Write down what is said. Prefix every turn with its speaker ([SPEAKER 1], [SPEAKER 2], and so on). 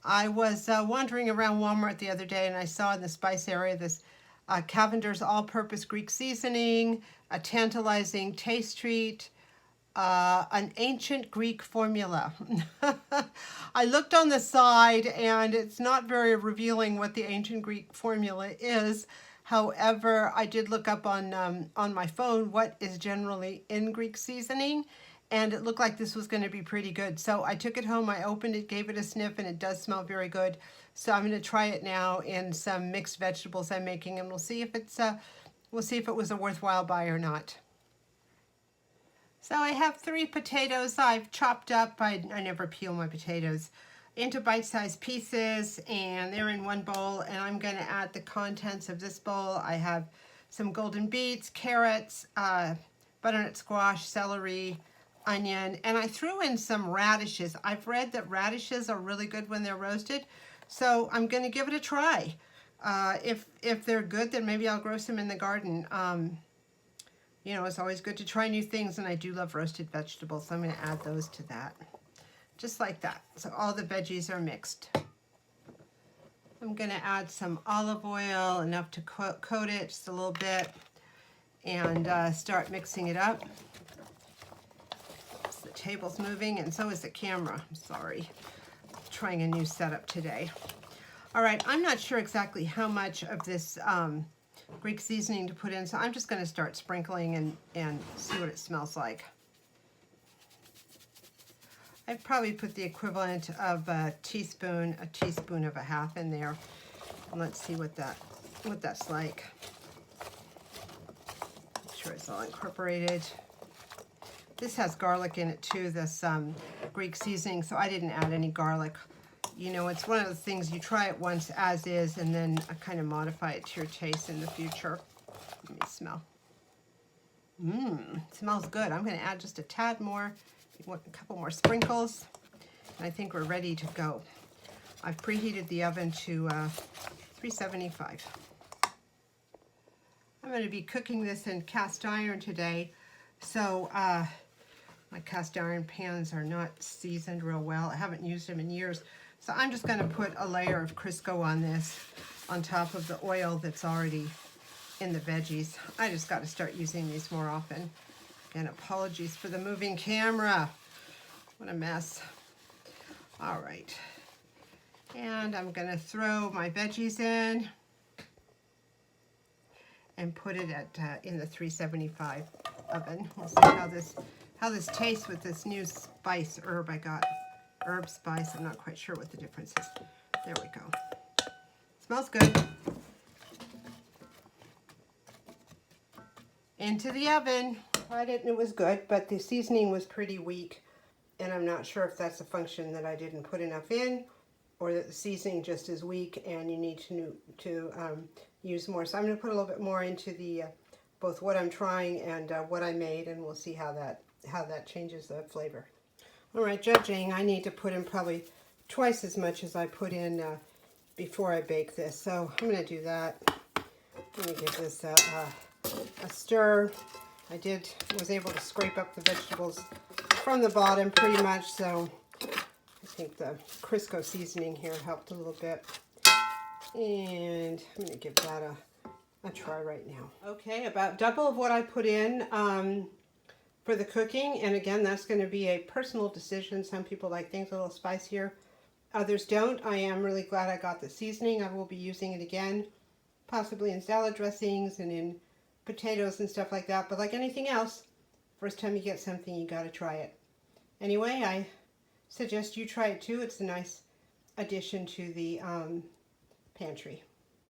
[SPEAKER 1] I was wandering around Walmart the other day and I saw in the spice area this Cavender's all-purpose Greek seasoning, a tantalizing taste treat, an ancient Greek formula. I looked on the side and it's not very revealing what the ancient Greek formula is. However, I did look up on my phone what is generally in Greek seasoning, and it looked like this was going to be pretty good. So I took it home, I opened it, gave it a sniff, and it does smell very good. So I'm going to try it now in some mixed vegetables I'm making, and we'll see if it was a worthwhile buy or not. So I have 3 potatoes I've chopped up. I never peel my potatoes into bite-sized pieces, and they're in one bowl, and I'm going to add the contents of this bowl. I have some golden beets, carrots, butternut squash, celery, onion, and I threw in some radishes. I've read that radishes are really good when they're roasted, so I'm going to give it a try. If they're good, then maybe I'll grow some in the garden. You know, it's always good to try new things, and I do love roasted vegetables, so I'm going to add those to that. Just like that. So all the veggies are mixed. I'm going to add some olive oil, enough to coat it just a little bit, and start mixing it up. So the table's moving, and so is the camera. I'm sorry. I'm trying a new setup today. All right, I'm not sure exactly how much of this Greek seasoning to put in, so I'm just going to start sprinkling and see what it smells like. I'd probably put the equivalent of a teaspoon of a half in there. And let's see what that's like. Make sure it's all incorporated. This has garlic in it too, this Greek seasoning, so I didn't add any garlic. You know, it's one of the things you try it once as is and then kind of modify it to your taste in the future. Let me smell. It smells good. I'm going to add just a tad more. A couple more sprinkles, and I think we're ready to go. I've preheated the oven to 375. I'm going to be cooking this in cast iron today, so my cast iron pans are not seasoned real well. I haven't used them in years, so I'm just going to put a layer of Crisco on this on top of the oil that's already in the veggies. I just got to start using these more often. And apologies for the moving camera. What a mess. All right. And I'm going to throw my veggies in and put it at in the 375 oven. We'll see how this tastes with this new spice herb I got. Herb spice. I'm not quite sure what the difference is. There we go. Smells good. Into the oven. Tried it and it was good, but the seasoning was pretty weak, and I'm not sure if that's a function that I didn't put enough in, or that the seasoning just is weak and you need to use more. So I'm going to put a little bit more into the both what I'm trying and what I made, and we'll see how that changes the flavor. All right, judging, I need to put in probably twice as much as I put in before I bake this. So I'm going to do that. I'm going to give this a stir. I was able to scrape up the vegetables from the bottom pretty much, so I think the Crisco seasoning here helped a little bit. And I'm going to give that a try right now. Okay, about double of what I put in for the cooking, and again, that's going to be a personal decision. Some people like things a little spicier, others don't. I am really glad I got the seasoning. I will be using it again, possibly in salad dressings and in potatoes and stuff like that, but like anything else, first time you get something, you got to try it. Anyway, I suggest you try it too. It's a nice addition to the pantry.